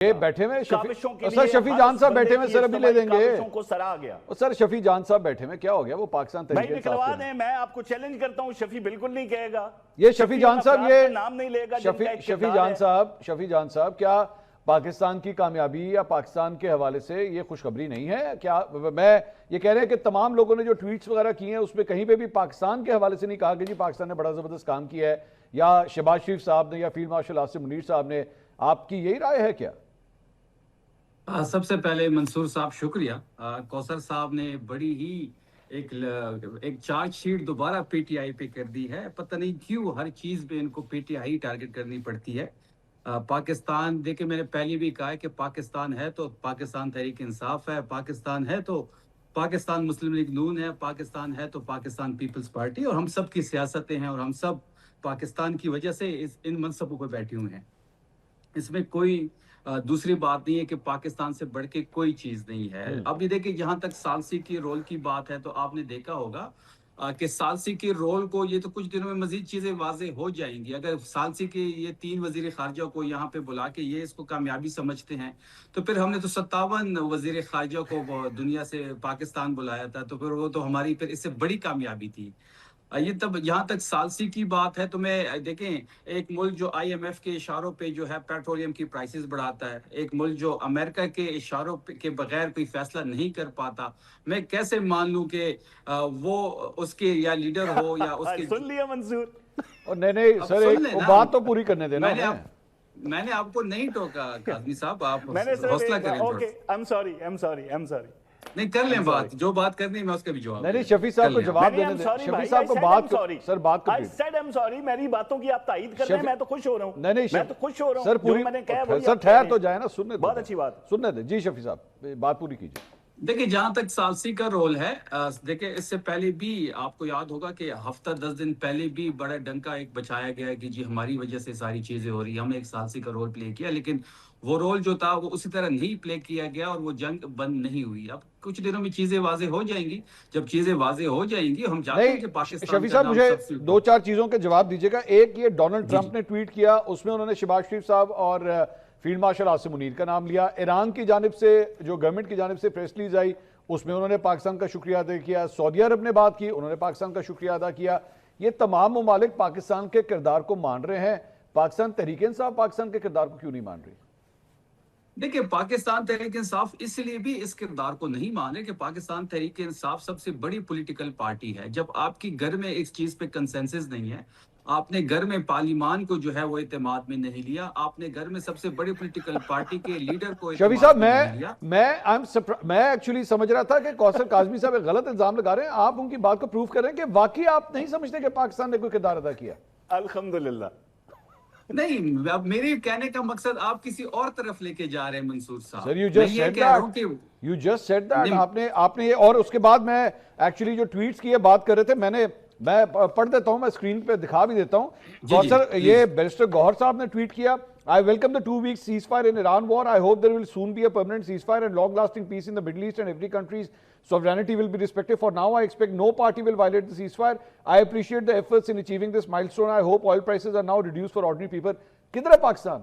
بیٹھے میں سر شفیع جان صاحب بیٹھے میں سر ابھی لے دیں گے کو سرا گیا سر شفیع جان صاحب بیٹھے میں کیا ہو گیا وہ پاکستان تحریک انصاف نکلوا دیں میں آپ کو چیلنج کرتا ہوں شفیع بالکل نہیں کہے گا یہ شفیع جان صاحب یہ نام نہیں لے گا شفیع جان صاحب کیا پاکستان کی کامیابی یا پاکستان کے حوالے سے یہ خوشخبری نہیں ہے کیا میں یہ کہہ رہے ہیں کہ تمام لوگوں نے جو ٹویٹس وغیرہ کیے ہیں اس میں کہیں پہ بھی پاکستان کے حوالے سے نہیں کہا کہ جی پاکستان نے بڑا زبردست کام کیا ہے یا شہباز شریف صاحب نے یا فیلڈ مارشل آصف منیر صاحب نے آپ کی یہی رائے ہے کیا؟ سب سے پہلے منصور صاحب شکریہ کوثر صاحب نے بڑی ہی ایک چارج شیٹ دوبارہ پی ٹی آئی پہ کر دی ہے پتہ نہیں کیوں ہر چیز پہ ان کو پی ٹی آئی ٹارگٹ کرنی پڑتی ہے پاکستان دیکھیں میں نے پہلے بھی کہا ہے کہ پاکستان ہے تو پاکستان تحریک انصاف ہے پاکستان ہے تو پاکستان مسلم لیگ نون ہے پاکستان ہے تو پاکستان پیپلز پارٹی اور ہم سب کی سیاستیں ہیں اور ہم سب پاکستان کی وجہ سے ان منصبوں پہ بیٹھے ہوئے ہیں اس میں کوئی دوسری بات نہیں ہے کہ پاکستان سے بڑھ کے کوئی چیز نہیں ہے اب یہ دیکھیں جہاں تک ثالثی کی رول کی بات ہے تو آپ نے دیکھا ہوگا کہ ثالثی کے رول کو یہ تو کچھ دنوں میں مزید چیزیں واضح ہو جائیں گی اگر ثالثی کے یہ 3 وزیر خارجہ کو یہاں پہ بلا کے یہ اس کو کامیابی سمجھتے ہیں تو پھر ہم نے تو 57 وزیر خارجہ کو دنیا سے پاکستان بلایا تھا تو پھر وہ تو ہماری پھر اس سے بڑی کامیابی تھی یہ تب یہاں تک ثالثی کی بات ہے تو میں دیکھیں ایک ملک جو آئی ایم ایف کے اشاروں پہ جو ہے پیٹرولیم کی پرائسز بڑھاتا ہے ایک ملک جو امریکہ کے اشاروں کے بغیر کوئی فیصلہ نہیں کر پاتا میں کیسے مان لوں کہ وہ اس کے یا لیڈر ہو یا اس کے سن لیا منصور نہیں سر ایک بات تو پوری کرنے دینا میں نے آپ کو نہیں ٹوکا قاضمی صاحب آپ حوصلہ کریں نہیں کر لیں بات جو بات کرنی میں اس کا بھی جواب نہیں شفیع صاحب کو جواب دینے دیں شفیع صاحب کو بات سر بات I said I'm sorry میری باتوں کی آپ تائید کر رہے ہیں میں تو خوش ہو رہا ہوں میں تو خوش ہو رہا ہوں سر پوری سر ٹھہر تو جائے نا سننے دیں بہت اچھی بات سننے دیں جی شفیع صاحب بات پوری کیجئے دیکھیں جہاں تک ثالثی کا رول ہے دیکھیں اس سے پہلے بھی آپ کو یاد ہوگا کہ ہفتہ 10 دن پہلے بھی بڑا ڈنکا ایک بچایا گیا کہ جی ہماری وجہ سے ساری چیزیں ہو رہی ہیں ہم نے ایک ثالثی کا رول پلے کیا لیکن وہ رول جو تھا وہ اسی طرح نہیں پلے کیا گیا اور وہ جنگ بند نہیں ہوئی اب کچھ دنوں میں چیزیں واضح ہو جائیں گی جب چیزیں واضح ہو جائیں گی ہم چاہتے ہیں کہ پاکستان شفیع صاحب مجھے 2-4 چیزوں کے جواب دیجیے گا ایک یہ ڈونلڈ ٹرمپ نے ٹویٹ کیا اس میں انہوں نے شہباز شریف صاحب اور فیلڈ مارشل آصف منیر کا نام لیا ایران کی جانب سے جو گورنمنٹ کی جانب سے پریس ریلیز آئی اس میں انہوں نے پاکستان کا شکریہ ادا کیا سعودی عرب نے بات کی انہوں نے پاکستان کا شکریہ ادا کیا یہ تمام ممالک پاکستان کے کردار کو مان رہے ہیں پاکستان تحریک انصاف پاکستان کے کردار کو کیوں نہیں مان رہی دیکھیں پاکستان تحریک انصاف اس لیے بھی اس کردار کو نہیں مانے کہ پاکستان تحریک انصاف سب سے بڑی پولیٹیکل پارٹی ہے جب آپ کی گھر میں اس چیز پہ کنسنسس نہیں ہے آپ نے گھر میں پارلیمان کو جو ہے وہ اعتماد میں نہیں لیا آپ نے گھر میں سب سے بڑی پولیٹیکل پارٹی کے لیڈر کو شفیع صاحب میں ایکچولی سمجھ رہا تھا کہ کوثر کاظمی صاحب ایک غلط الزام لگا رہے ہیں آپ ان کی بات کو پروف کر رہے ہیں کہ واقعی آپ نہیں سمجھتے کہ پاکستان نے کوئی کردار ادا کیا الحمدللہ نہیں اب میرے کہنے کا مقصد آپ کسی اور طرف لے کے جا رہے ہیں منصور صاحب سر you just said that آپ نے یہ اور اس کے بعد میں ایکچولی جو ٹویٹس کی بات کر رہے تھے میں پڑھ دیتا ہوں میں اسکرین پہ دکھا بھی دیتا ہوں سر یہ بیرسٹر گوہر صاحب نے ٹویٹ کیا I welcome the 2 week ceasefire in Iran war. I hope there will soon be a permanent ceasefire and long-lasting peace in the Middle East and every country's sovereignty will be respected. For now, I expect no party will violate the ceasefire. I appreciate the efforts in achieving this milestone. I hope oil prices are now reduced for ordinary people. کدھر ہے پاکستان؟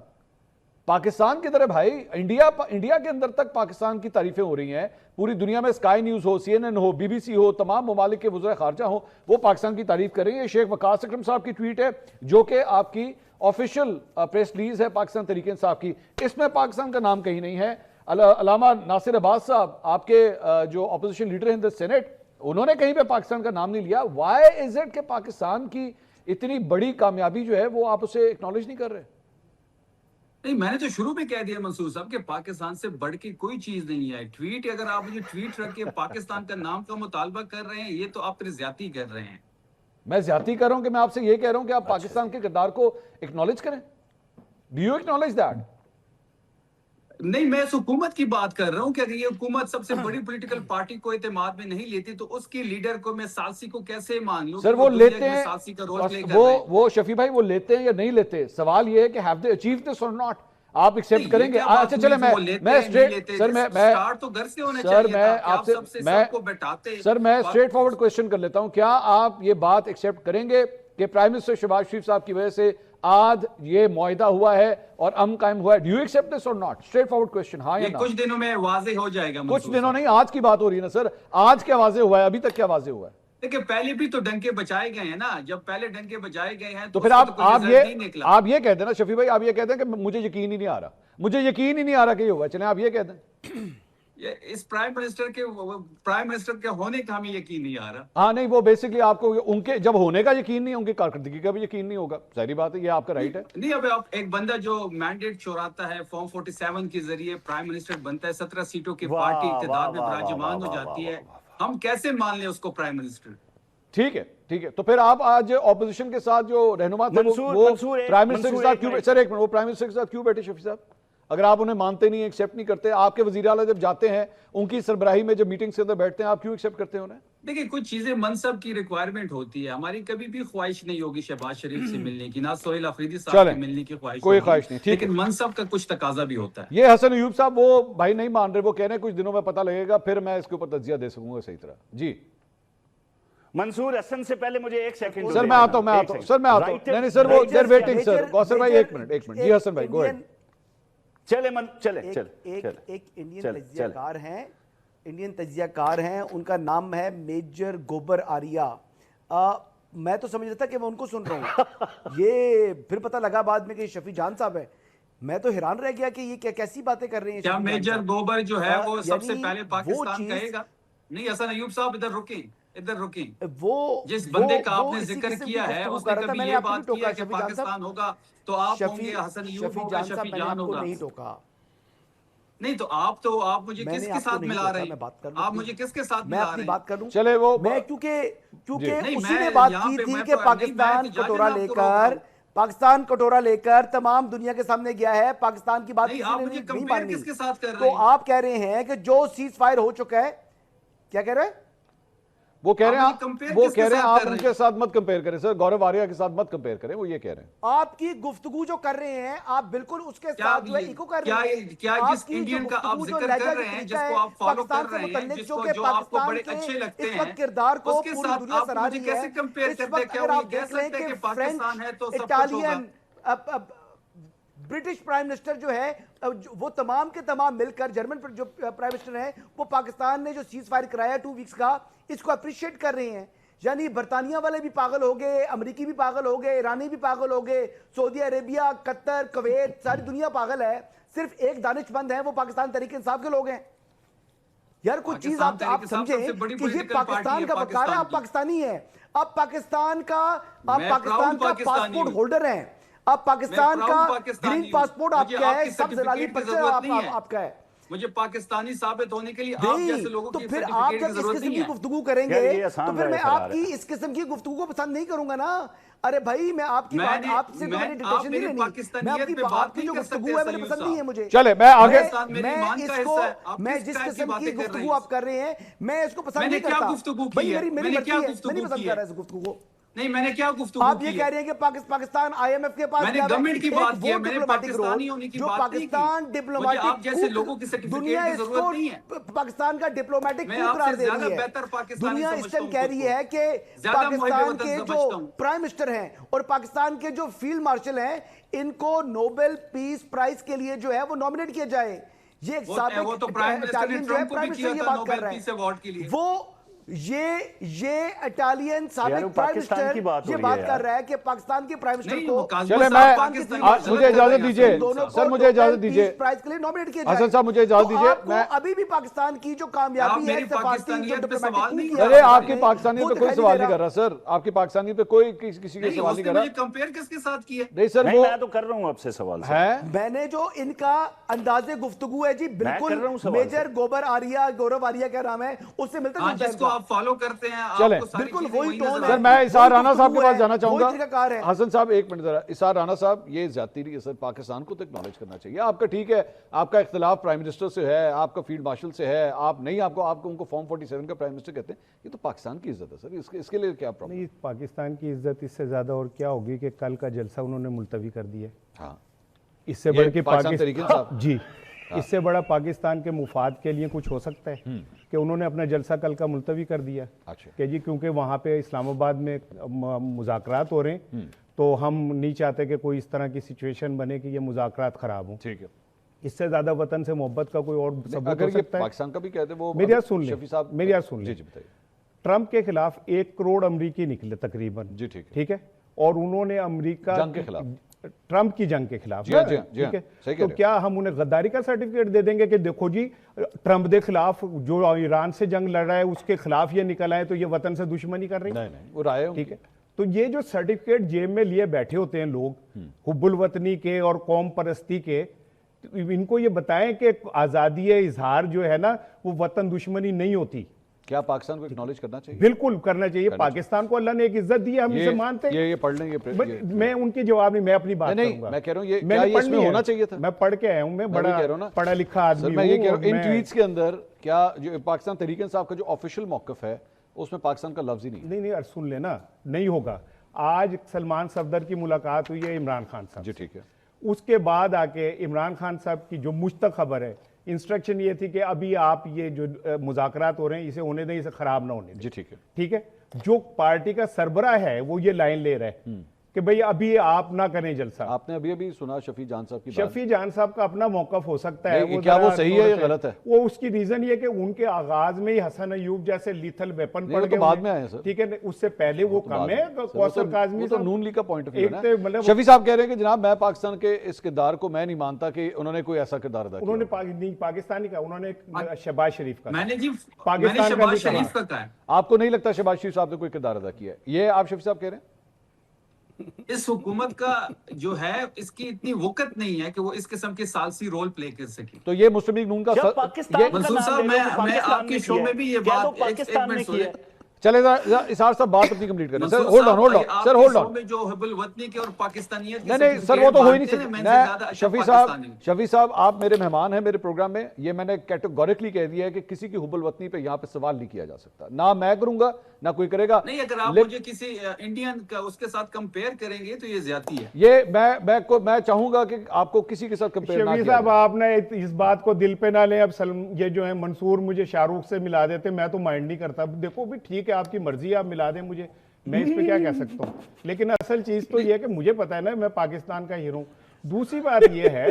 پاکستان کدھر ہے بھائی؟ India کے اندر تک پاکستان کی تعریفیں ہو رہی ہیں پوری دنیا میں اسکائی نیوز ہو CNN ہو BBC ہو تمام ممالک کے وزراء خارجہ ہوں وہ پاکستان کی تعریف کر رہے ہیں یہ شیخ وقاص اکرم صاحب کی ٹویٹ ہے جو کہ آپ کی آفیشل پریس ریلیز ہے پاکستان تحریک انصاف کی اس میں پاکستان کا نام کہیں نہیں ہے علامہ ناصر عباس صاحب آپ کے جو اپوزیشن لیڈر ہیں سینٹ انہوں نے کہیں پہ پاکستان کا نام نہیں لیا وائی از اٹ کہ پاکستان کی اتنی بڑی کامیابی جو ہے وہ آپ اسے اکنالج نہیں کر رہے نہیں میں نے تو شروع میں کہہ دیا منصور صاحب کہ پاکستان سے بڑھ کے کوئی چیز نہیں ہے ٹویٹ اگر آپ مجھے ٹویٹ رکھ کے پاکستان کا نام کا مطالبہ کر رہے ہیں یہ تو آپ پھر زیادتی کر رہے ہیں میں زیادتی کر رہا ہوں کہ میں آپ سے یہ کہہ رہا ہوں کہ آپ پاکستان کے کردار کو اکنالج کریں ڈو یو اکنالج دیٹ نہیں میں اس حکومت کی بات کر رہا ہوں کہ اگر یہ حکومت سب سے بڑی پولیٹیکل پارٹی کو اعتماد میں نہیں لیتی تو اس کی لیڈر کو میں ثالثی کو کیسے مان لوں سر وہ لیتے ہیں وہ شفیع بھائی وہ لیتے ہیں یا نہیں لیتے سوال یہ ہے کہ have they achieved this or not آپ ایکسپٹ کریں گے اچھا چلے میں اسٹریٹ فارورڈ کوسچن کر لیتا ہوں کیا آپ یہ بات ایکسپٹ کریں گے کہ پرائم منسٹر شہباز شریف صاحب کی وجہ سے آج یہ معاہدہ ہوا ہے اور امن قائم ہوا ہے. ڈو یو ایکسپٹ دس اور ناٹ؟ Straight forward question. ہاں یا نا؟ کچھ دنوں میں واضح ہو جائے گا. کچھ دنوں نہیں, آج کی بات ہو رہی ہے نا سر. آج کیا واضح ہوا ہے؟ ابھی تک کیا واضح ہوا ہے؟ دیکھیں پہلے بھی تو ڈنکے بچائے گئے ہیں نا. جب پہلے ڈنکے بچائے گئے ہیں تو پھر آپ یہ کہہ دیں نا شفیع بھائی, آپ یہ کہہ دیں کہ مجھے یقین ہی نہیں آ رہا, مجھے یقین ہی نہیں آ رہا کہ یہ ہوا. چلیں آپ یہ کہہ دیں. اس پرائم منسٹر کے ہونے کا ہمیں یقین نہیں آ رہا. ہاں نہیں, وہ بیسکلی آپ کو ان کے جب ہونے کا یقین نہیں, ان کی کارکردگی کا بھی یقین نہیں ہوگا. ظاہری بات ہے, یہ آپ کا رائٹ ہے. نہیں, اب ایک بندہ جو مینڈیٹ چوراتا ہے فارم 47 کے ذریعے پرائم منسٹر بنتا ہے, 17 سیٹوں کی پارٹی اقتدار میں براجمان ہو جاتی ہے, ہم کیسے مان لیں اس کو پرائم منسٹر؟ ٹھیک ہے ٹھیک ہے, تو پھر آپ آج اپوزیشن کے ساتھ جو رہنما تھے وہ پرائم منسٹر کے ساتھ کیوں, سر ایک منٹ, وہ پرائم منسٹر کے ساتھ کیوں بیٹھے شفیع صاحب؟ اگر آپ انہیں مانتے نہیں, ایکسیپٹ نہیں کرتے, آپ کے وزیر اعلیٰ جب جاتے ہیں ان کی سربراہی میں جب میٹنگ سے اندر بیٹھتے ہیں, آپ کیوں ایکسیپٹ کرتے ہیں انہیں؟ دیکھیں کچھ چیزیں منصب کی ریکوائرمنٹ ہوتی ہے, ہماری کبھی بھی خواہش نہیں ہوگی شہباز شریف سے ملنے کی, نہ سہیل افریدی صاحب سے ملنے کی خواہش, کوئی خواہش نہیں, لیکن منصب کا کچھ تقاضا بھی ہوتا ہے. یہ حسن ایوب صاحب وہ بھائی نہیں مان رہے, وہ کہہ رہے ہیں کچھ دنوں میں پتہ لگے گا, پھر میں اس کے اوپر تجزیہ دے سکوں گا صحیح طرح. جی منصور حسن سے پہلے مجھے ایک سیکنڈ سر, میں آتا ہوں نہیں سر, وہ دیر ویٹنگ سر. کوثر بھائی ایک منٹ, جی حسن بھائی گو اہیڈ. ایک انڈین تجزیہ کار ہیں, ان کا نام ہے میجر گوبر آریہ. میں تو سمجھ رہا تھا کہ میں ان کو سن رہا ہوں, یہ پھر پتہ لگا بعد میں کہ شفیع جان صاحب ہے. میں تو حیران رہ گیا کہ یہ کیسی باتیں کر رہے ہیں. کیا میجر گوبر جو ہے وہ سب سے پہلے پاکستان کہے گا؟ نہیں حسن ایوب صاحب ادھر رکیں. وہ جس بندے کا آپ نے ذکر کیا ہے اس نے کبھی یہ بات کیا کہ پاکستان ہوگا تو آپ ہوں گے, حسن ایوب ہوگا, شفیع جان ہوگا. نہیں ٹوکا. نہیں تو آپ مجھے کس کے ساتھ ملا رہے ہیں؟ آپ مجھے کس کے ساتھ ملا رہے ہیں؟ میں اپنی بات کروں. چلے وہ میں کیونکہ اسی نے بات کی تھی کہ پاکستان کٹورا لے کر تمام دنیا کے سامنے گیا ہے, پاکستان کی بات نہیں ماننی. تو آپ کہہ رہے ہیں کہ جو سیز فائر ہو چکا ہے, کیا کہہ رہے ہیں؟ وہ کہہ رہے ہیں آپ ان کے ساتھ مت کمپیئر کریں سر, گورو آریہ کے ساتھ مت کمپیئر کریں. وہ یہ کہہ رہے ہیں آپ کی گفتگو جو کر رہے ہیں آپ بالکل اس کے ساتھ جو ہے ایکو کر رہے ہیں. کیا جس انڈین کا آپ ذکر کر رہے ہیں, جس کو آپ فالو کر رہے ہیں, جس کو جو آپ کو بڑے اچھے لگتے ہیں, کردار کو اس کے ساتھ آپ مجھے کیسے کمپیئر کرتے ہیں؟ کیا وہ یہ کہہ سکتے ہیں کہ پاکستان ہے تو سب کچھ ہوگا؟ برٹش پرائم منسٹر جو ہے وہ تمام کے تمام مل کر, جرمن جو پرائم منسٹر ہیں وہ پاکستان نے جو سیز فائر کرایا 2 ویکس کا, اس کو اپریشیٹ کر رہے ہیں. یعنی برطانیہ والے بھی پاگل ہو گئے, امریکی بھی پاگل ہو گئے, ایرانی بھی پاگل ہو گئے, سعودی عربیہ, قطر, کویت, ساری دنیا پاگل ہے. صرف ایک دانش مند ہے, وہ پاکستان تحریک انصاف کے لوگ ہیں. یار کوئی چیز آپ سمجھیں کہ یہ پاکستان کا وقار ہے, آپ پاکستانی ہیں, آپ پاکستان کا پاسپورٹ ہولڈر ہیں, آپ پاکستان کا گرین پاسپورٹ آپ کا ہے, سب زلالی پرچہ آپ کا ہے. مجھے پاکستانی ثابت ہونے کے لیے آپ جیسے لوگوں کی سرٹیفکیٹ کی ضرورت نہیں ہے. تو پھر آپ جب اس قسم کی گفتگو کریں گے تو پھر میں آپ کی اس قسم کی گفتگو کو پسند نہیں کروں گا نا. ارے بھائی میں آپ کی بات, آپ سے تو ڈکٹیشن نہیں لینی, میں آپ کی جو گفتگو ہے مجھے پسند نہیں ہے. مجھے چلے میں آگے, میں جس قسم کی گفتگو آپ کر رہے ہیں میں اس کو پسند نہیں کرتا. بھائی میری مرضی ہے, میں نہیں پسند کر رہا اس گفتگو کو. نہیں میں نے کیا گفتگو آپ یہ کہہ رہے ہیں کہ پاکستان آئی ایم ایف کے پاس میں نے گورنمنٹ کی بات کی ہے, میں نے پاکستانی ہونے کی بات نہیں کی. پاکستان ڈپلومیٹک آپ جیسے لوگوں کی سرٹیفکیٹ کی ضرورت نہیں ہے. پاکستان کا ڈپلومیٹک کو قرار دے رہی ہے دنیا. اس ٹائم کہہ رہی ہے کہ پاکستان کے جو پرائم منسٹر ہیں اور پاکستان کے جو فیلڈ مارشل ہیں ان کو نوبل پیس پرائز کے لیے جو ہے وہ نومینیٹ کیا جائے. یہ ایک سابق اٹالین جو ہے پرائم منسٹر یہ بات کر رہا ہے, وہ یہ اٹالین سابق پرائم منسٹر یہ بات کر رہا ہے کہ پاکستان کے پرائم منسٹر کو چلے مجھے اجازت دیجئے سر, مجھے اجازت دیجئے پرائز کے لیے نومینیٹ کیا جائے. حسن صاحب مجھے اجازت دیجئے, میں ابھی بھی پاکستان کی جو کامیابی ہے سفارتی جو ڈپلومیٹک کی ارے آپ کی پاکستانیت پہ کوئی سوال نہیں کر رہا سر, آپ کی پاکستانیت پہ کوئی کسی کے سوال نہیں کر رہا. کمپیئر کس کے ساتھ کیا؟ نہیں سر میں تو کر رہا ہوں آپ سے سوال ہے, میں نے جو ان کا انداز گفتگو ہے جی بالکل میجر گوبر آریہ, گورو آریہ کا نام ہے, اس سے ملتا جس کو آپ فالو کرتے ہیں. چلیں بالکل وہی ٹون ہے. سر میں اسحاق رانا صاحب کے پاس جانا چاہوں گا. حسن صاحب ایک منٹ ذرا, اسحاق رانا صاحب یہ زیادتی نہیں ہے سر, پاکستان کو تو اکنالج کرنا چاہیے. آپ کا ٹھیک ہے, آپ کا اختلاف پرائم منسٹر سے ہے, آپ کا فیلڈ مارشل سے ہے, آپ نہیں آپ کو ان کو فارم 47 کا پرائم منسٹر کہتے ہیں, یہ تو پاکستان کی عزت ہے سر, اس کے لیے کیا پرابلم؟ نہیں پاکستان کی عزت اس سے زیادہ اور کیا ہوگی کہ کل کا جلسہ انہوں نے ملتوی کر دیا. ہاں اس سے بڑھ کے پاکستان جی اس سے بڑا پاکستان کے مفاد کے لیے کچھ ہو سکتا ہے کہ انہوں نے اپنا جلسہ کل کا ملتوی کر دیا کہ جی کیونکہ وہاں پہ اسلام آباد میں مذاکرات ہو رہے ہیں تو ہم نہیں چاہتے کہ کوئی اس طرح کی سچویشن بنے کہ یہ مذاکرات خراب ہوں. ٹھیک ہے. اس سے زیادہ وطن سے محبت کا کوئی اور ثبوت ہو اگر یہ سکتا ہے؟ پاکستان کا بھی کہتے وہ میری بات سن لیں، شفیع صاحب میری بات سن لیں. جی بتائیے. ٹرمپ کے خلاف 1 کروڑ امریکی نکلے تقریباً. جی ٹھیک ہے. ٹھیک ہے. اور انہوں نے امریکہ جنگ کے خلاف، ٹرمپ کی جنگ کے خلاف. جی ہاں، جی ہاں، جی ہاں، ٹھیک ہے. صحیح کہہ تو رہے ہیں. کیا ہم انہیں غداری کا سرٹیفکیٹ دے دیں گے کہ دیکھو جی ٹرمپ کے خلاف جو ایران سے جنگ لڑ رہا ہے اس کے خلاف یہ نکل آئے تو یہ وطن سے دشمنی کر رہی ہے؟ نہیں وہ رائے. ٹھیک ہے. تو یہ جو سرٹیفکیٹ جیب میں لیے بیٹھے ہوتے ہیں لوگ حب الوطنی کے اور قوم پرستی کے، ان کو یہ بتائیں کہ آزادی اظہار جو ہے نا وہ وطن دشمنی نہیں ہوتی. کیا پاکستان کو اکنالج کرنا چاہیے؟ بالکل کرنا چاہیے. پاکستان کو اللہ نے ایک عزت دی ہے، ہم اسے مانتے ہیں. یہ پڑھ لیں گے. میں ان کی جواب نہیں، میں اپنی بات کروں گا. میں کہہ رہا ہوں یہ اس میں ہونا چاہیے تھا. میں پڑھ کے آیا ہوں، میں بڑا پڑھا لکھا آدمی ہوں. میں یہ کہہ رہا ہوں ان ٹویٹس کے اندر کیا جو پاکستان تحریک انصاف کا جو آفیشیل موقف ہے اس میں پاکستان کا لفظ ہی نہیں. نہیں سن لینا، نہیں ہوگا. آج سلمان صفدر کی ملاقات ہوئی ہے عمران خان صاحب. جی ٹھیک ہے. اس کے بعد آ کے عمران خان صاحب کی جو مجھ تک خبر ہے، انسٹرکشن یہ تھی کہ ابھی آپ یہ جو مذاکرات ہو رہے ہیں اسے ہونے دیں، اسے خراب نہ ہونے دیں. جی ٹھیک ہے. ٹھیک ہے. جو پارٹی کا سربراہ ہے وہ یہ لائن لے رہا ہے کہ بھئی ابھی آپ نہ کریں جلسہ. آپ نے ابھی سنا شفیع جان صاحب کی بات. شفیع جان صاحب کا اپنا موقف ہو سکتا ہے. کیا وہ صحیح ہے یا غلط ہے؟ وہ اس کی ریزن یہ کہ ان کے آغاز میں ہی حسن ایوب جیسے لیتھل ویپن پڑ گئے. بعد میں آئے سر. ٹھیک ہے. اس سے پہلے وہ کم ہے. کوثر کاظمی تو نون لیگ کا پوائنٹ آف ویو ہے نا. شفیع صاحب کہہ رہے ہیں کہ جناب میں پاکستان کے اس کردار کو میں نہیں مانتا کہ انہوں نے کوئی ایسا کردار ادا کیا. انہوں نے پاکستانی کا، انہوں نے شہباز شریف کا. میں نے جی پاکستان شہباز شریف کا کہا ہے. آپ کو نہیں لگتا شہباز شریف صاحب نے کوئی کردار ادا کیا ہے؟ یہ آپ شفیع صاحب کہہ رہے ہیں. اس حکومت کا جو ہے اس کی اتنی وقت نہیں ہے کہ وہ اس قسم کے ثالثی رول پلے کر سکے. تو یہ مسلم لیگ نون کا منصور صاحب میں آپ کے شو میں بھی یہ بات ایک منٹ سنیں. چلے اسحاق صاحب بات اپنی کمپلیٹ کریں. Sir hold on sir hold on. جو حب الوطنی کے اور پاکستانیت نہیں سر وہ تو ہو ہی نہیں سکتا. شفیع صاحب آپ میرے مہمان ہیں میرے پروگرام میں. یہ میں نے کیٹیگوریکلی کہہ دیا ہے کہ کسی کی حب الوطنی پہ یہاں پہ سوال نہیں کیا جا سکتا. نہ میں کروں گا نہ کوئی کرے گا. نہیں اگر آپ مجھے کسی انڈین کا اس کے ساتھ کمپیئر کریں گے تو یہ زیادتی ہے. یہ میں چاہوں گا کہ آپ کو کسی کے ساتھ کمپیئر نہ کیا. شفیع صاحب آپ نے اس بات کو دل پہ نہ لیں. اب یہ جو ہے منصور مجھے شاہ رخ سے ملا دیتے، میں تو مائنڈ نہیں کرتا. دیکھو بھی ٹھیک ہے آپ کی مرضی، آپ ملا دیں مجھے، میں اس پہ کیا کہہ سکتا ہوں. لیکن اصل چیز تو یہ ہے کہ مجھے پتا ہے نا میں پاکستان کا ہیرو ہوں. دوسری بات یہ ہے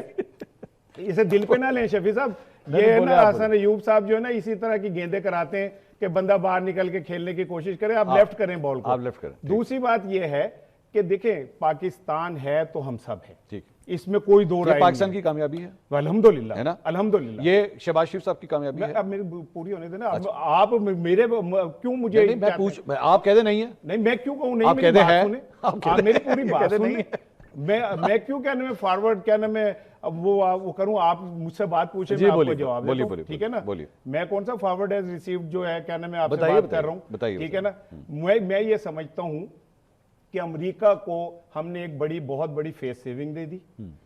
اسے دل پہ نہ لیں شفیع صاحب. یہ ہے نا حسن ایوب صاحب جو ہے نا اسی طرح کی گیندیں کراتے ہیں کہ بندہ باہر نکل کے کھیلنے کی کوشش کرے. آپ لیفٹ کریں بال کو. دوسری بات یہ ہے کہ دیکھیں پاکستان ہے تو ہم سب ہیں. اس میں کوئی دو رائے. پاکستان کی کامیابی ہے الحمدللہ ہے نا. الحمدللہ یہ شہباز شریف صاحب کی کامیابی ہے. اب میری پوری ہونے دینا. آپ میرے کیوں مجھے آپ کہہ دے نہیں ہے. نہیں میں کیوں کہوں نہیں. میری بات سنیں. آپ میری پوری بات سنیں. میں کیوں کہنے میں فارورڈ کہنے میں وہ کروں. آپ مجھ سے بات پوچھیں میں آپ کو جواب دیتا ہوں. ٹھیک ہے نا. میں کون سا فارورڈ ایز ریسیوڈ جو ہے کہنے میں آپ سے بات کر رہا ہوں. ٹھیک ہے نا. میں یہ سمجھتا ہوں کہ امریکہ کو ہم نے ایک بہت بڑی فیس سیونگ دے دی.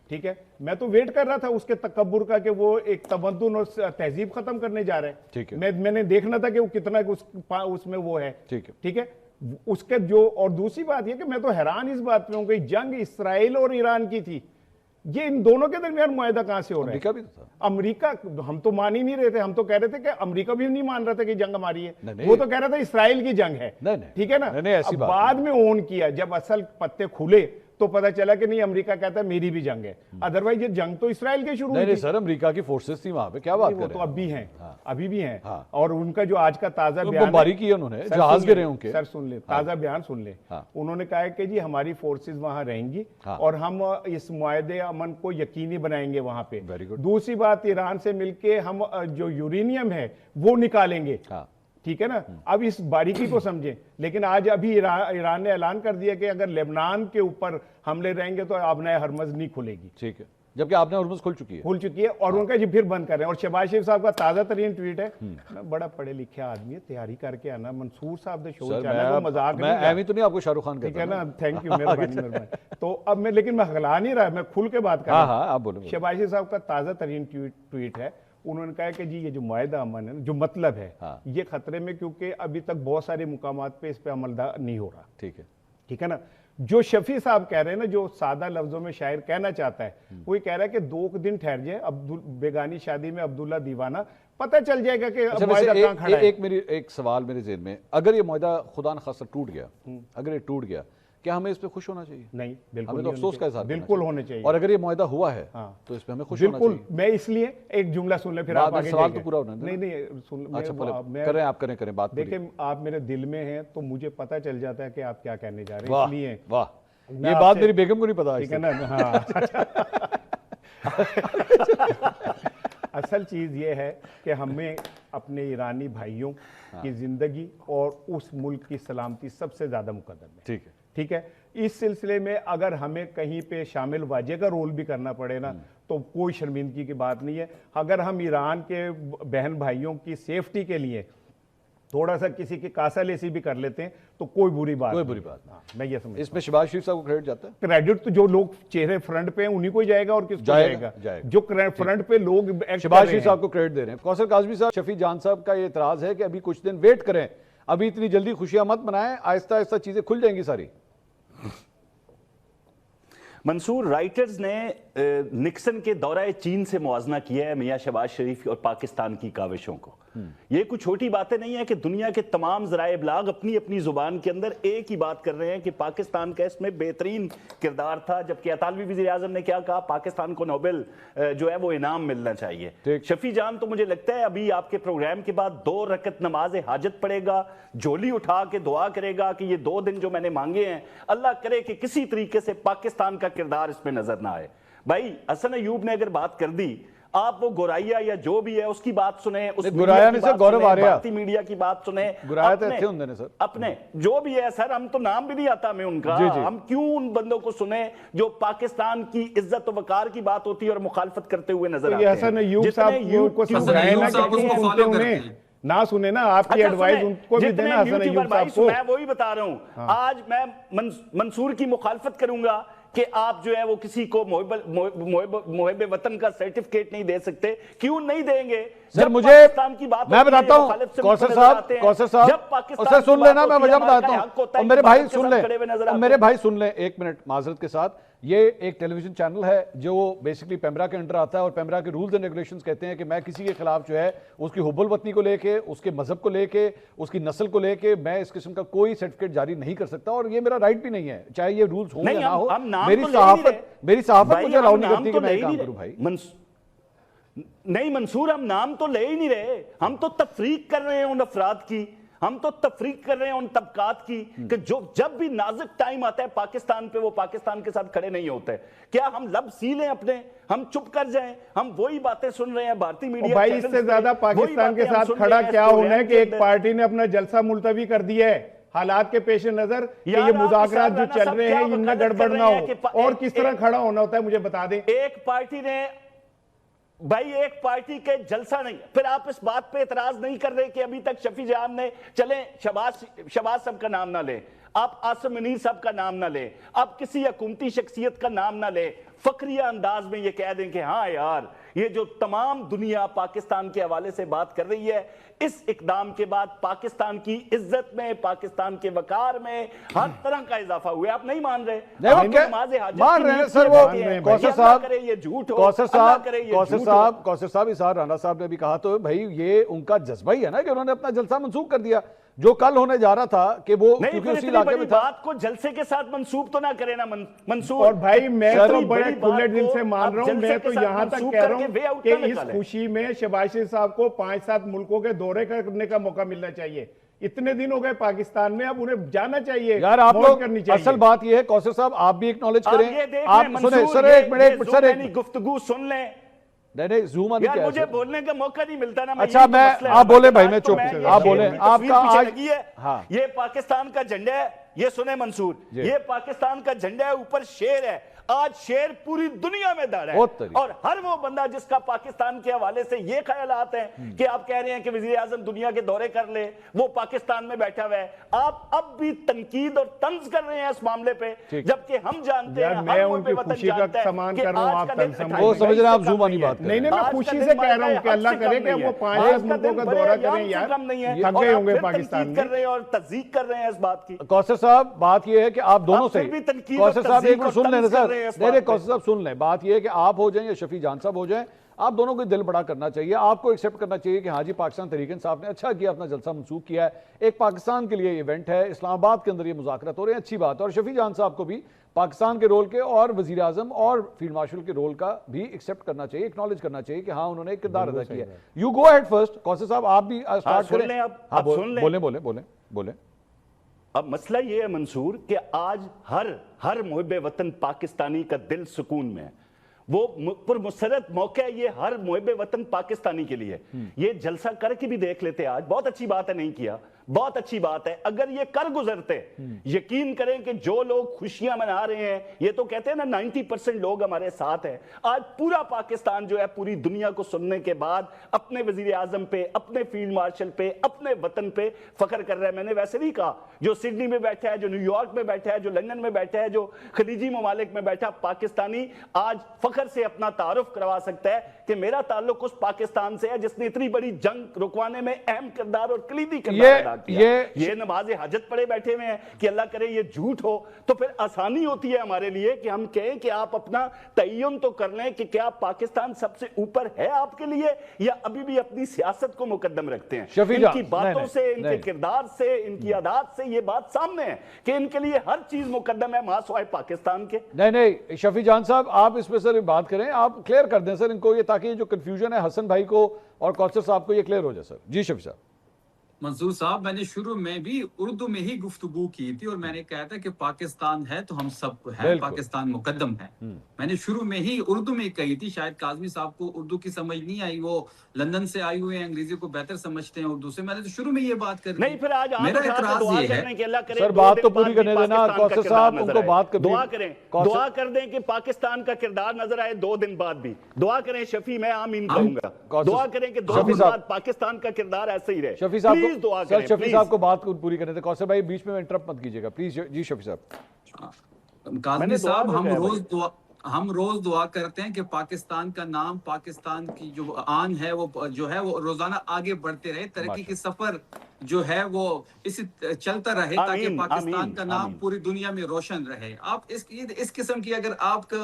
ٹھیک ہے. میں تو ویٹ کر رہا تھا اس کے تکبر کا کہ وہ ایک تمدن اور تہذیب ختم کرنے جا رہے ہیں. میں نے دیکھنا تھا کہ وہ کتنا اس میں وہ ہے. ٹھیک ہے. اس کے جو اور دوسری بات یہ کہ میں تو حیران اس بات پہ ہوں کہ جنگ اسرائیل اور ایران کی تھی. یہ ان دونوں کے درمیان معاہدہ کہاں سے ہو رہا ہے؟ امریکہ ہم تو مان ہی نہیں رہے تھے. ہم تو کہہ رہے تھے کہ امریکہ بھی نہیں مان رہا تھا کہ جنگ ہماری ہے. وہ تو کہہ رہا تھا اسرائیل کی جنگ ہے. ٹھیک ہے نا. بعد میں اون کیا جب اصل پتے کھلے تو پتہ چلا کہ نہیں امریکہ کہتا ہے میری بھی جنگ ہے. ادروائز یہ جنگ تو اسرائیل کے شروع نہیں سر امریکہ کی فورسز تھی وہاں پہ. کیا بات کر رہے ہیں. تو اب بھی ہیں ابھی بھی ہیں. اور ان کا جو آج کا تازہ بیان بمباری کی انہوں نے جہاز گرے ان کے. سر سن لیں تازہ بیان سن لیں. انہوں نے کہا کہ جی ہماری فورسز وہاں رہیں گی اور ہم اس معاہدے امن کو یقینی بنائیں گے وہاں پہ. دوسری بات ایران سے مل کے ہم جو یورینیم ہے وہ نکالیں گے. ٹھیک ہے نا. اب اس باریکی کو سمجھیں. لیکن آج ابھی ایران نے اعلان کر دیا کہ اگر لبنان کے اوپر حملے رہیں گے تو آبنائے ہرمز نہیں کھلے گی. ٹھیک ہے. جبکہ آپ نے ہرمز کھل چکی ہے اور ان کا یہ پھر بند کر رہے ہیں. اور شہباز شریف صاحب کا تازہ ترین ٹویٹ ہے. میں بڑا پڑھے لکھے آدمی ہے تیاری کر کے آنا. منصور صاحب نے شو چاہنا وہ مذاق میں ایویں تو نہیں آپ کو شاہ رخ خان ٹھیک ہے نا. تھینک یو مہربانی. تو اب میں لیکن میں ہلا نہیں رہا. میں کھل کے بات کر رہا ہوں. شہباز شریف صاحب کا تازہ ترین ٹویٹ ہے. انہوں نے کہا کہ جی یہ جو معاہدہ امن ہے جو مطلب ہے یہ خطرے میں کیونکہ ابھی تک بہت سارے مقامات پہ اس پہ عمل نہیں ہو رہا. ٹھیک ہے نا. جو شفیع صاحب کہہ رہے ہیں نا جو سادہ لفظوں میں شاعر کہنا چاہتا ہے وہ کہہ رہا ہے کہ 2 دن ٹھہر جائے. بیگانی شادی میں عبداللہ دیوانہ پتہ چل جائے گا کہ معاہدہ کہاں کھڑا ہے. ایک سوال میرے ذہن میں. اگر یہ معاہدہ خدا نخواستہ ٹوٹ گیا، اگر یہ ٹوٹ گیا کیا ہمیں اس پہ خوش ہونا چاہیے؟ نہیں بالکل، ہمیں تو افسوس کا اظہار بالکل ہونے چاہیے، اور اگر یہ معاہدہ ہوا ہے تو اس پہ ہمیں خوش ہونا چاہیے۔ بالکل، میں اس لیے ایک جملہ سن لیں پھر آپ آگے سوال تو پورا ہونا ہے۔ نہیں اچھا کریں، آپ کریں بات۔ دیکھیں آپ میرے دل میں ہیں تو مجھے پتہ چل جاتا ہے کہ آپ کیا کہنے جا رہے ہیں، اس لیے واہ، یہ بات میری بیگم کو نہیں پتا، ٹھیک ہے نا؟ ہاں اصل چیز یہ ہے کہ ہمیں اپنے ایرانی بھائیوں کی زندگی اور اس ملک کی سلامتی سب سے زیادہ مقدم ہے، ٹھیک ہے؟ اس سلسلے میں اگر ہمیں کہیں پہ شامل واجہ کا رول بھی کرنا پڑے نا تو کوئی شرمندگی کی بات نہیں ہے۔ اگر ہم ایران کے بہن بھائیوں کی سیفٹی کے لیے تھوڑا سا کسی کی کاسا لیسی بھی کر لیتے ہیں تو کوئی بری بات نہیں، میں یہ سمجھتا ہوں۔ اس میں شہباز شریف صاحب کو کریڈٹ جاتا ہے؟ کریڈٹ تو جو لوگ چہرے فرنٹ پہ ہیں انہی کو جائے گا، اور کس کو جائے گا؟ جو فرنٹ پہ لوگ شہباز شریف صاحب کو کریڈٹ دے رہے ہیں۔ کوثر کاظمی صاحب، شفیع جان صاحب کا یہ اعتراض ہے کہ ابھی کچھ دن ویٹ کریں، ابھی اتنی جلدی خوشیاں مت منائیں، آہستہ آہستہ چیزیں کھل جائیں گی ساری۔ منصور، رائٹرز نے نکسن کے دورہ چین سے موازنہ کیا ہے میاں شہباز شریف اور پاکستان کی کاوشوں کو۔ یہ کوئی چھوٹی باتیں نہیں ہے کہ دنیا کے تمام ذرائع ابلاغ اپنی اپنی زبان کے اندر ایک ہی بات کر رہے ہیں کہ پاکستان کا اس میں بہترین کردار تھا، جبکہ اطالوی وزیر اعظم نے کیا کہا؟ پاکستان کو نوبل جو ہے وہ انعام ملنا چاہیے۔ شفیع جان، تو مجھے لگتا ہے ابھی آپ کے پروگرام کے بعد 2 رکعت نماز حاجت پڑھے گا، جھولی اٹھا کے دعا کرے گا کہ یہ 2 دن جو میں نے مانگے ہیں اللہ کرے کہ کسی طریقے سے پاکستان کا کردار اس میں نظر نہ آئے۔ بھائی حسن ایوب نے اگر بات کر دی، آپ وہ گورائیا یا جو بھی ہے اس کی بات سنیں، بھارتی میڈیا کی بات سنیں، اپنے جو بھی ہے سر، ہم تو نام بھی نہیں آتا ہمیں ان کا، ہم کیوں ان بندوں کو سنیں جو پاکستان کی عزت و وقار کی بات ہوتی ہے اور مخالفت کرتے ہوئے نظر آتے ہیں؟ حسن ایوب صاحب کو نہ سنے نا، آپ کی ایڈوائز ان کو بھی دینا حسن ایوب صاحب کو۔ میں وہی بتا رہا ہوں، آج میں منصور کی مخالفت کروں گا کہ آپ جو ہے وہ کسی کو محب وطن کا سرٹیفکیٹ نہیں دے سکتے۔ کیوں نہیں دیں گے؟ سر مجھے میں بتاتا ہوں، کوثر صاحب سن لینا، میں وجہ بتاتا ہوں، اور میرے بھائی سن لیں 1 منٹ معذرت کے ساتھ۔ یہ ایک ٹیلی ویژن چینل ہے جو بیسکلی پیمرا کے انڈر آتا ہے، اور پیمرا کے رولز اینڈ ریگولیشنز کہتے ہیں کہ میں کسی کے خلاف جو ہے اس کی حب الوطنی کو لے کے، اس کے مذہب کو لے کے، اس کی نسل کو لے کے میں اس قسم کا کوئی سرٹیفکیٹ جاری نہیں کر سکتا، اور یہ میرا رائٹ بھی نہیں ہے، چاہے یہ رولز ہوں یا نہ ہو۔ میری صحافت مجھے الاؤ نہیں کرتی کہ میں یہ کام کروں۔ بھائی نہیں منصور، ہم نام تو لے ہی نہیں رہے، ہم تو تفریق کر رہے ہیں ان افراد کی، ہم تو تفریق کر رہے ہیں ان طبقات کی کہ جو جب بھی نازک ٹائم آتا ہے پاکستان پہ وہ پاکستان کے ساتھ کھڑے نہیں ہوتے۔ کیا ہم لب سی لیں اپنے، ہم چپ کر جائیں؟ ہم وہی باتیں سن رہے ہیں بھارتی میڈیا۔ بھائی اس سے زیادہ پاکستان کے ساتھ کھڑا کیا ہونا ہے کہ ایک پارٹی نے اپنا جلسہ ملتوی کر دیا ہے حالات کے پیش نظر کہ یہ مذاکرات جو چل رہے ہیں ان میں گڑبڑ نہ ہو، اور کس طرح کھڑا ہونا ہوتا ہے مجھے بتا دیں۔ ایک پارٹی نے، بھائی ایک پارٹی کے جلسہ نہیں، پھر آپ اس بات پہ اعتراض نہیں کر رہے کہ ابھی تک شفیع جان نے، چلیں شہباز صاحب کا نام نہ لیں، آپ عاصم منیر صاحب کا نام نہ لیں، آپ کسی حکومتی شخصیت کا نام نہ لیں، فقریہ انداز میں یہ کہہ دیں کہ ہاں یار یہ جو تمام دنیا پاکستان کے حوالے سے بات کر رہی ہے، اس اقدام کے بعد پاکستان کی عزت میں، پاکستان کے وقار میں ہر طرح کا اضافہ ہوا ہے۔ آپ نہیں مان رہے؟ مان رہے ہیں سر، وہ کوثر صاحب اسحاق رانا صاحب نے بھی کہا، تو بھائی یہ ان کا جذبہ ہی ہے نا کہ انہوں نے اپنا جلسہ منسوخ کر دیا جو کل ہونے جا رہا تھا، کہ وہ کیونکہ اسی علاقے میں تھا۔ بات کو جلسے کے ساتھ منسوخ تو نہ کرے نا منصور۔ اور بھائی میں تو بڑے کھلے دل سے مان رہا ہوں، میں تو یہاں تک کہہ رہا ہوں کہ اس خوشی میں شہباز شریف صاحب کو 5-7 ملکوں کے دورے کرنے کا موقع ملنا چاہیے۔ اتنے دن ہو گئے پاکستان میں، اب انہیں جانا چاہیے، یار آپ لوگ، اصل بات یہ ہے کوثر صاحب آپ بھی ایکنالج کریں، آپ سنیں سر، ایک منٹ گفتگو سن لیں۔ نہیں زوم آنے کیا ہے؟ مجھے بولنے کا موقع نہیں ملتا نا۔ اچھا میں، آپ بولیں بھائی، میں چپ، آپ بولیں۔ آپ کا آج یہ پاکستان کا جھنڈا ہے، یہ سنیں منصور، یہ پاکستان کا جھنڈا ہے، اوپر شیر ہے، آج شیر پوری دنیا میں داڑ ہے، اور ہر وہ بندہ جس کا پاکستان کے حوالے سے یہ خیالات ہیں کہ آپ کہہ رہے ہیں کہ وزیر اعظم دنیا کے دورے کر لے، وہ پاکستان میں بیٹھا ہوا ہے، آپ اب بھی تنقید اور طنز کر رہے ہیں اس معاملے پہ، جبکہ ہم جانتے ہیں، میں ان کی خوشی کا سامان کر رہا ہوں، آپ وہ سمجھ رہے ہیں آپ زوم آنی بات کریں۔ نہیں میں خوشی سے کہہ رہا ہوں کہ اللہ کرے کہ وہ 5 ملکوں کا دورہ کریں، یار تھک گئے ہوں گے پاکستان میں، کر رہے ہیں اور تصدیق کر رہے ہیں اس بات کی۔ کوثر صاحب بات یہ ہے کہ آپ دونوں سے، کوثر صاحب ایک منٹ سن لیں سر، کوثر صاحب سن لیں، بات یہ ہے کہ آپ ہو جائیں یا شفیع جان صاحب ہو جائیں، آپ دونوں کو دل بڑا کرنا چاہیے, آپ کو ایکسیپٹ کرنا چاہیے کہ ہاں جی پاکستان تحریک انصاف نے اچھا کیا, اپنا جلسہ منسوخ کیا ہے, ایک پاکستان کے لیے ایونٹ ہے, اسلام آباد کے اندر یہ مذاکرات ہو رہے ہیں, اچھی بات ہے. اور شفیع جان صاحب کو بھی پاکستان کے رول کے اور وزیر اعظم اور فیلڈ مارشل کے رول کا بھی ایکسیپٹ کرنا چاہیے, اکنالج کرنا چاہیے کہ ہاں انہوں نے ایک کردار ادا کیا ہے. یو گو ہیڈ فرسٹ کوثر صاحب, آپ بھی اسٹارٹ کریں. بولیں. اب مسئلہ یہ ہے منصور کہ آج ہر محب وطن پاکستانی کا دل سکون میں ہے, وہ پرمسرت موقع ہے یہ ہر محب وطن پاکستانی کے لیے. یہ جلسہ کر کے بھی دیکھ لیتے آج, بہت اچھی بات ہے نہیں کیا, بہت اچھی بات ہے. اگر یہ کر گزرتے, یقین کریں کہ جو لوگ خوشیاں منا رہے ہیں, یہ تو کہتے ہیں نا 90% لوگ ہمارے ساتھ ہیں, آج پورا پاکستان جو ہے پوری دنیا کو سننے کے بعد اپنے وزیر اعظم پہ, اپنے فیلڈ مارشل پہ, اپنے وطن پہ فخر کر رہا ہے. میں نے ویسے بھی کہا, جو سڈنی میں بیٹھا ہے, جو نیو یارک میں بیٹھا ہے, جو لندن میں بیٹھا ہے, جو خلیجی ممالک میں بیٹھا, پاکستانی آج فخر سے اپنا تعارف کروا سکتا ہے کہ میرا تعلق اس پاکستان سے ہے جس نے اتنی بڑی جنگ رکوانے میں اہم کردار اور کلیدی کردار ادا کیا. یہ نماز حاجت پڑے بیٹھے ہوئے ہیں کہ اللہ کرے یہ جھوٹ ہو, تو پھر آسانی ہوتی ہے ہمارے لیے کہ ہم کہیں کہ آپ اپنا تعین تو کر لیں کہ کیا پاکستان سب سے اوپر ہے آپ کے لیے, یا ابھی بھی اپنی سیاست کو مقدم رکھتے ہیں. ان کی باتوں سے, ان کے کردار سے, ان کی عادات سے یہ بات سامنے ہے کہ ان کے لیے ہر چیز مقدم ہے ماں سوائے پاکستان کے. نہیں شفیع جان صاحب, آپ اس پہ سر بات کریں, آپ کلیئر کر دیں سر ان کو یہ, تاکہ یہ جو کنفیوژن ہے حسن بھائی کو اور کوثر صاحب کو یہ کلیئر ہو جائے سر. جی شفیع صاحب. منصور صاحب, میں نے شروع میں بھی اردو میں ہی گفتگو کی تھی اور میں نے کہا تھا کہ پاکستان ہے تو ہم سب ہیں, پاکستان مقدم ہے. میں نے شروع میں ہی اردو میں کہی تھی. شاید کاظمی صاحب کو اردو کی سمجھ نہیں آئی, وہ لندن سے آئے ہوئے ہیں, انگریزی کو بہتر سمجھتے ہیں اردو سے. میں نے تو شروع میں یہ بات کر دی. نہیں پھر آج میرا اعتراض یہ ہے سر, بات تو پوری کرنے دینا کوثر صاحب, ان کو بات کریں. دعا کر دیں کہ پاکستان کا کردار نظر آئے 2 دن بعد بھی. دعا کریں شفیع, میں آمین کہوں گا. دعا کریں کہ 2 دن بعد پاکستان کا کردار ایسے ہی رہے. شفیع صاحب کو بات پوری کرنے تھے. کوثر بھائی بیچ میں انٹرپٹ مت کیجیے گا پلیز. جی شفیع صاحب. کاظمی صاحب, ہم روز دعا کرتے ہیں کہ پاکستان کا نام, پاکستان کی جو آن ہے وہ جو ہے وہ روزانہ آگے بڑھتے رہے, ترقی کی سفر جو ہے وہ اسی چلتا رہے, تاکہ پاکستان کا نام پوری دنیا میں روشن رہے. آپ اس قسم کی اگر آپ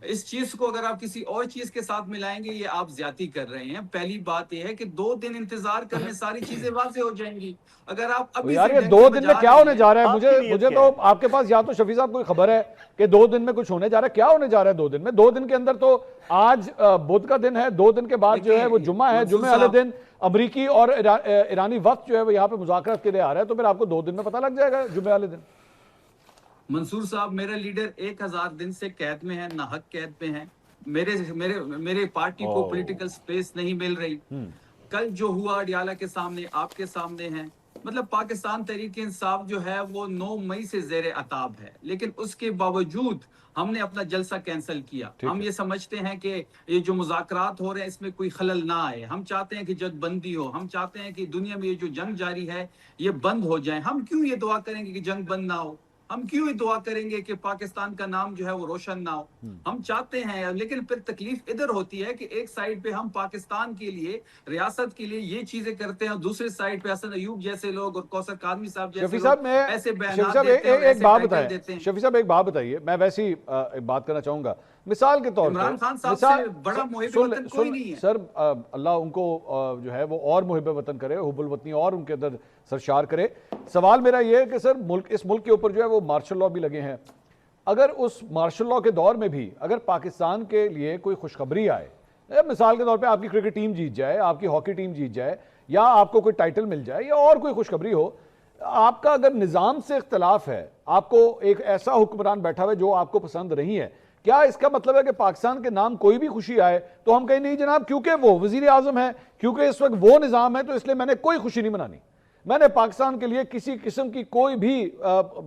اس چیز کو اگر آپ کسی اور چیز کے ساتھ ملائیں گے, یہ آپ زیادتی کر رہے ہیں. پہلی بات یہ ہے کہ 2 دن انتظار کرنے ساری چیزیں واضح ہو جائیں گی. اگر آپ ابھی یار یہ 2 دن میں کیا ہونے جا رہا ہے, مجھے تو آپ کے پاس یا تو شفیع صاحب کوئی خبر ہے کہ 2 دن میں کچھ ہونے جا رہا ہے, کیا ہونے جا رہا ہے 2 دن میں. 2 دن کے اندر تو آج بدھ کا دن ہے, 2 دن کے بعد جو ہے وہ جمعہ ہے, جمعے والے دن امریکی اور ایرانی وقت جو ہے وہ یہاں پہ مذاکرات کے لیے آ رہا ہے, تو پھر آپ کو 2 دن میں پتہ لگ جائے گا جمعے والے دن. منصور صاحب, میرا لیڈر 1000 دن سے قید میں ہے, ناحق قید میں ہے. میرے پارٹی کو پولیٹیکل سپیس نہیں مل رہی. کل جو ہوا اڈیالہ کے سامنے, آپ کے سامنے ہے. مطلب پاکستان تحریک انصاف جو ہے وہ 9 مئی سے زیر عتاب ہے, لیکن اس کے باوجود ہم نے اپنا جلسہ کینسل کیا. ہم یہ سمجھتے ہیں کہ یہ جو مذاکرات ہو رہے ہیں اس میں کوئی خلل نہ آئے. ہم چاہتے ہیں کہ جنگ بندی ہو, ہم چاہتے ہیں کہ دنیا میں یہ جو جنگ جاری ہے یہ بند ہو جائے. ہم کیوں یہ دعا کریں گے کہ جنگ بند نہ ہو, ہم کیوں یہ دعا کریں گے کہ پاکستان کا نام جو ہے وہ روشن نہ ہو. ہم چاہتے ہیں, لیکن پھر تکلیف ادھر ہوتی ہے کہ ایک سائیڈ پہ ہم پاکستان کے لیے, ریاست کے لیے یہ چیزیں کرتے ہیں, دوسرے سائیڈ پہ حسن ایوب جیسے لوگ اور کوثر کاظمی صاحب جیسے لوگ ایسے بیانات دیتے ہیں, ایک بات بتائیں. شفیع صاحب ایک بات بتائیے, میں ویسی بات کرنا چاہوں گا. مثال کے طور پر عمران خان صاحب سے بڑا محب وطن کوئی نہیں ہے. سر اللہ ان کو جو ہے وہ اور محب وطن کرے, حب الوطنی اور ان کے اندر سرشار کرے. سوال میرا یہ ہے کہ سر اس ملک کے اوپر جو ہے وہ مارشل لاء بھی لگے ہیں. اگر اس مارشل لاء کے دور میں بھی اگر پاکستان کے لیے کوئی خوشخبری آئے, مثال کے طور پہ آپ کی کرکٹ ٹیم جیت جائے, آپ کی ہاکی ٹیم جیت جائے, یا آپ کو کوئی ٹائٹل مل جائے, یا اور کوئی خوشخبری ہو, آپ کا اگر نظام سے اختلاف ہے, آپ کو ایک ایسا حکمران بیٹھا ہوا ہے جو آپ کو پسند نہیں ہے, کیا اس کا مطلب ہے کہ پاکستان کے نام کوئی بھی خوشی آئے تو ہم کہیں نہیں جناب کیونکہ وہ وزیر اعظم ہے, کیونکہ اس وقت وہ نظام ہے تو اس لیے میں نے کوئی خوشی نہیں منانی, میں نے پاکستان کے لیے کسی قسم کی کوئی بھی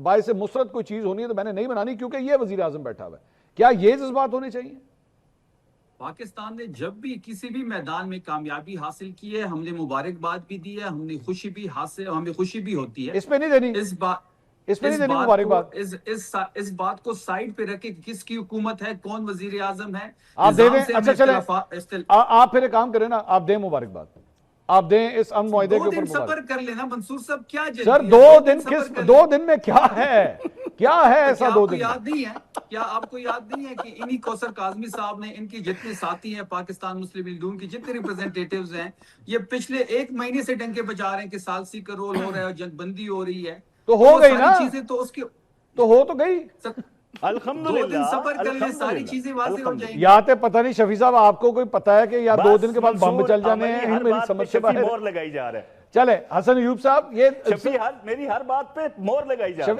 باعث مسرت کوئی چیز ہونی ہے تو میں نے نہیں منانی کیونکہ یہ وزیر اعظم بیٹھا ہوا ہے. کیا یہ جذبات ہونے چاہیے؟ پاکستان نے جب بھی کسی بھی میدان میں کامیابی حاصل کی ہے, ہم نے مبارکباد بھی دی ہے, ہم نے خوشی بھی حاصل, ہمیں خوشی بھی ہوتی ہے. اس پہ نہیں دینی, اس پہ نہیں دینی مبارکباد. اس بات کو سائیڈ پہ رکھے کس کی حکومت ہے, کون وزیر اعظم ہے, آپ دے دیں. اچھا چلیں, آپ پھر ایک کام کریں نا, آپ دیں مبارکباد. آپ دیں اس امن معاہدے کے دو دن اوپر صبر کر لینا منصور صاحب، کیا جلدی سر ہے؟ 2 دن صبر کس کر 2 دن میں کیا ہے ایسا 2 آپ کو دن یاد نہیں ہے؟ کیا آپ کو یاد نہیں ہے کہ انہی کوثر کاظمی صاحب نے ان کی جتنے ساتھی ہیں پاکستان مسلم لیگ نون کی جتنے ریپرزنٹیٹیوز ہیں، یہ پچھلے 1 مہینے سے ڈنکے بجا رہے ہیں کہ ثالثی کا رول ہو رہا ہے اور جنگ بندی ہو رہی ہے، تو ہو وہ گئی ساری نا، چیزیں تو اس کے تو ہو تو گئی الحمدللہ 2 دن صبر کر لیں، ساری چیزیں واضح ہو جائیں گی۔ یا تے پتہ نہیں شفیع صاحب آپ کو کوئی پتہ ہے کہ یا 2 دن کے بعد بم چل جانے ہیں، ہر میری بات پہ سمجھ سے شفیع باہر مور لگائی جا رہا ہے، چلے حسن ایوب صاحب یہ شفیع میری ہر بات پہ مور لگائی جا رہا ہے۔